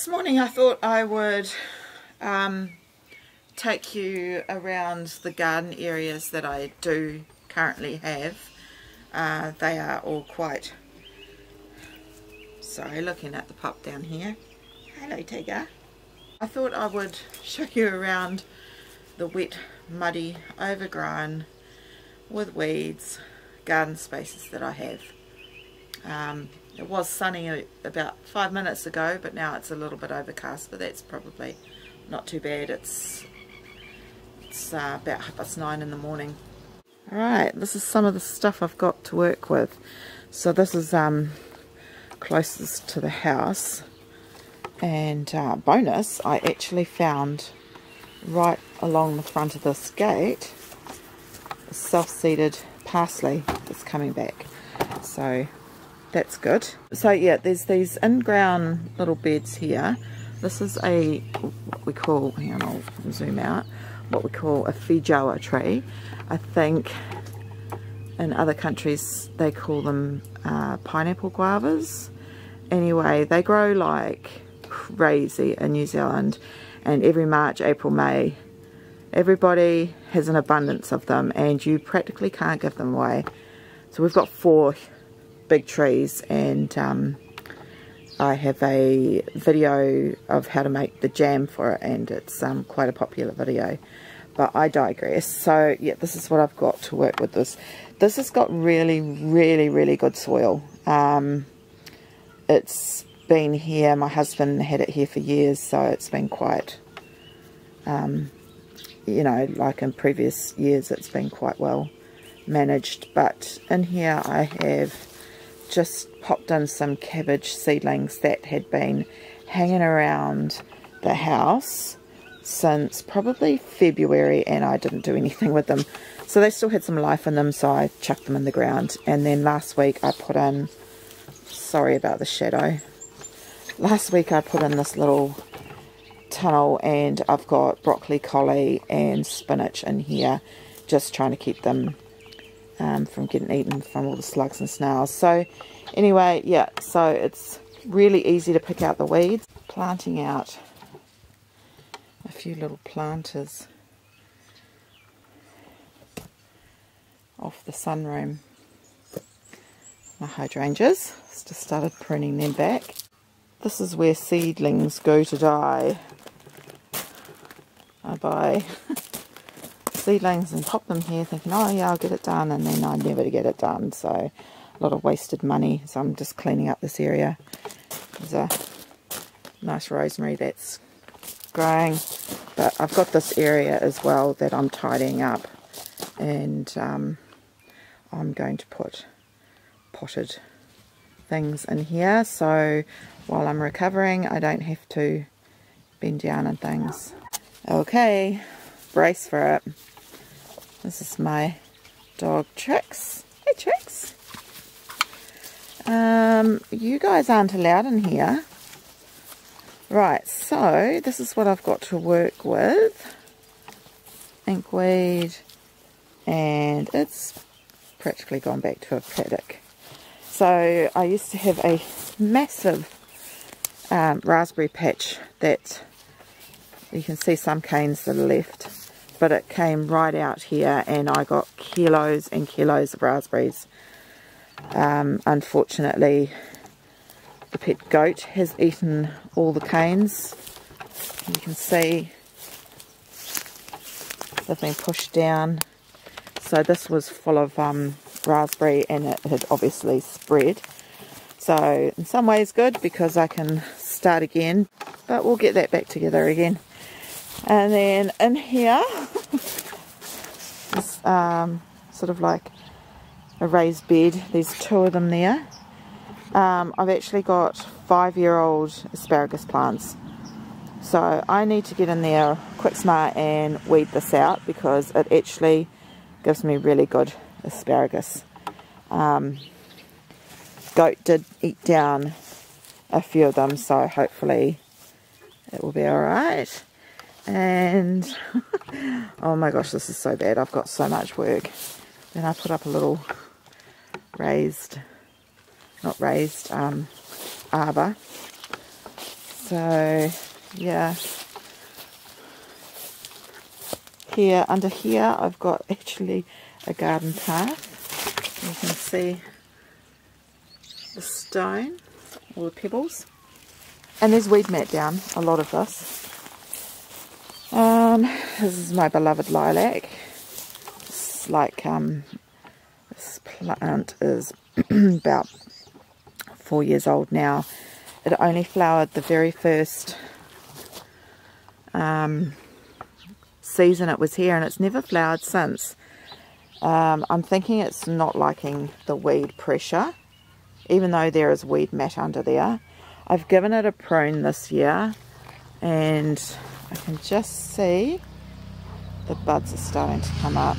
This morning I thought I would take you around the garden areas that I do currently have. They are all quite, sorry, looking at the pup down here. Hello Tiger. I thought I would show you around the wet, muddy, overgrown, with weeds, garden spaces that I have. It was sunny about 5 minutes ago, but now it's a little bit overcast, but that's probably not too bad. It's about 9:30 in the morning. Alright, this is some of the stuff I've got to work with. So this is closest to the house, and bonus, I actually found right along the front of this gate a self-seeded parsley that's coming back, so that's good. So yeah, there's these in-ground little beds here. This is what we call, hang on, I'll zoom out, what we call a feijoa tree. I think in other countries they call them pineapple guavas. Anyway, they grow like crazy in New Zealand, and every March, April, May, everybody has an abundance of them, and you practically can't give them away. So we've got 4 big trees, and I have a video of how to make the jam for it, and it's quite a popular video, but I digress. So yeah, this is what I've got to work with. This has got really good soil. It's been here, my husband had it here for years, so it's been quite, you know, like in previous years it's been quite well managed. But in here I have just popped in some cabbage seedlings that had been hanging around the house since probably February, and I didn't do anything with them, so they still had some life in them, so I chucked them in the ground. And then last week I put in, sorry about the shadow, last week I put in this little tunnel, and I've got broccoli, collie and spinach in here, just trying to keep them from getting eaten from all the slugs and snails. So anyway, yeah, so it's really easy to pick out the weeds. Planting out a few little planters off the sunroom. My hydrangeas, just started pruning them back. This is where seedlings go to die. I buy seedlings and pop them here thinking, oh yeah, I'll get it done, and then I never get it done, so a lot of wasted money. So I'm just cleaning up this area. There's a nice rosemary that's growing, but I've got this area as well that I'm tidying up, and I'm going to put potted things in here, so while I'm recovering I don't have to bend down and things. Okay, brace for it. This is my dog Trix. Hey Trix. You guys aren't allowed in here. Right, so this is what I've got to work with. Inkweed, and it's practically gone back to a paddock. So I used to have a massive raspberry patch that you can see some canes that are left, but it came right out here, and I got kilos and kilos of raspberries. Unfortunately, the pet goat has eaten all the canes. You can see they've been pushed down. So this was full of raspberry, and it had obviously spread. So in some ways good, because I can start again, but we'll get that back together again. And then in here is sort of like a raised bed. There's 2 of them there. I've actually got 5-year-old asparagus plants, so I need to get in there quick smart and weed this out, because it actually gives me really good asparagus. Goat did eat down a few of them, so hopefully it will be alright. And oh my gosh, this is so bad. I've got so much work. Then I put up a little arbor So yeah, here under here I've got actually a garden path. You can see the stone, all the pebbles, and there's weed mat down, a lot of this. This is my beloved lilac. It's like this plant is about 4 years old now. It only flowered the very first season it was here, and it's never flowered since. I'm thinking it's not liking the weed pressure, even though there is weed mat under there. I've given it a prune this year, and I can just see the buds are starting to come up.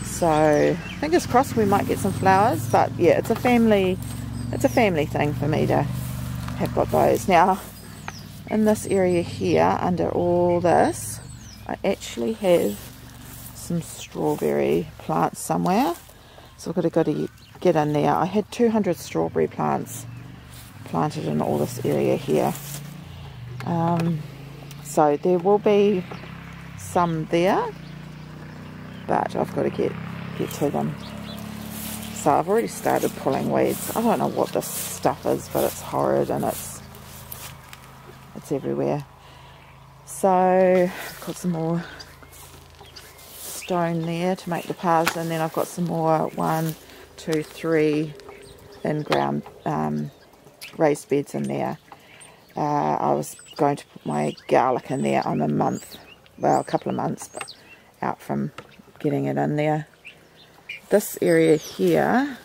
So fingers crossed we might get some flowers. But yeah, it's a family thing for me to have got those. Now in this area here, under all this, I actually have some strawberry plants somewhere, so I've got to get in there. I had 200 strawberry plants planted in all this area here, so there will be some there, but I've got to get to them. So I've already started pulling weeds. I don't know what this stuff is, but it's horrid and it's everywhere. So I've got some more stone there to make the paths, and then I've got some more 1, 2, 3 in-ground raised beds in there. I was going to put my garlic in there. I'm a couple of months out from getting it in there. This area here,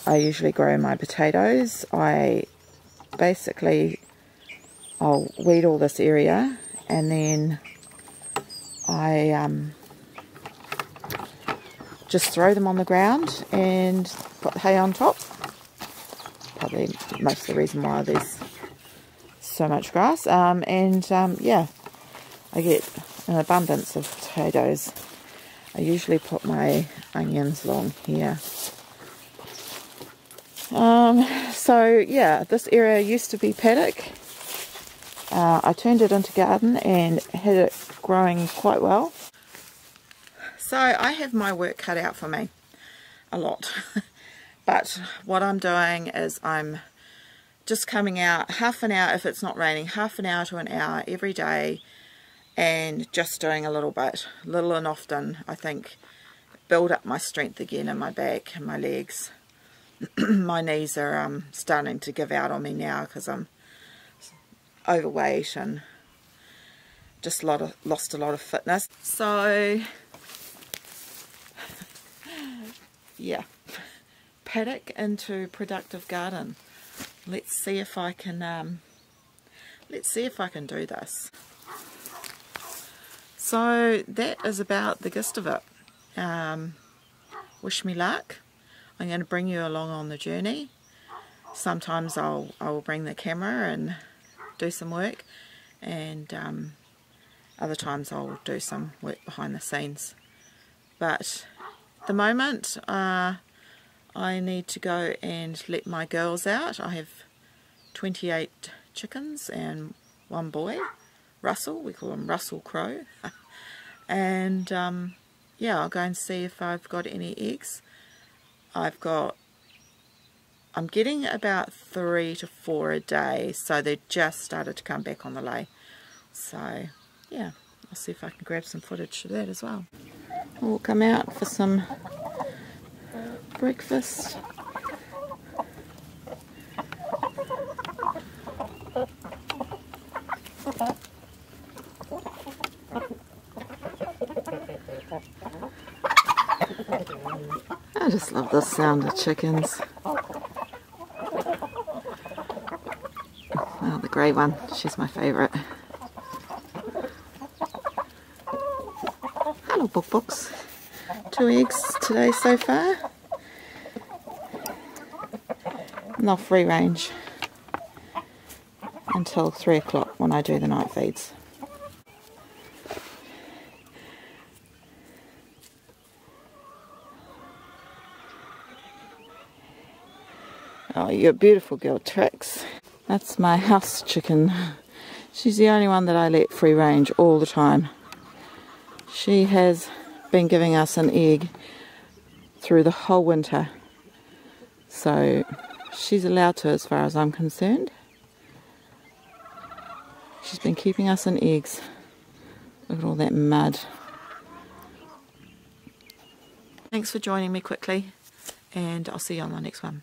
I usually grow my potatoes. I'll weed all this area, and then I just throw them on the ground and put hay on top. Probably most of the reason why there's so much grass. Yeah, I get an abundance of potatoes. I usually put my onions along here. So yeah, this area used to be paddock. I turned it into garden and had it growing quite well. So I have my work cut out for me, a lot. But what I'm doing is I'm just coming out half an hour, if it's not raining, half an hour to an hour every day, and just doing a little bit, little and often. I think build up my strength again in my back and my legs. My knees are starting to give out on me now because I'm overweight and just lost a lot of fitness. So yeah, paddock into productive garden. Let's see if I can do this. So that is about the gist of it. Wish me luck. I'm going to bring you along on the journey. Sometimes I will bring the camera and do some work, and other times I'll do some work behind the scenes. But at the moment I need to go and let my girls out. I have 28 chickens and 1 boy, Russell. We call him Russell Crowe. And yeah, I'll go and see if I've got any eggs. I'm getting about 3 to 4 a day, so they just started to come back on the lay. So yeah, I'll see if I can grab some footage of that as well. We'll come out for some breakfast. I just love the sound of chickens. Oh, the grey one, she's my favourite. Hello, Books. 2 eggs today so far. And they'll free range until 3 o'clock when I do the night feeds. Oh, you're a beautiful girl, Trix. That's my house chicken. She's the only one that I let free range all the time. She has been giving us an egg through the whole winter. So she's allowed to, as far as I'm concerned. She's been keeping us in eggs. Look at all that mud. Thanks for joining me quickly, and I'll see you on the next one.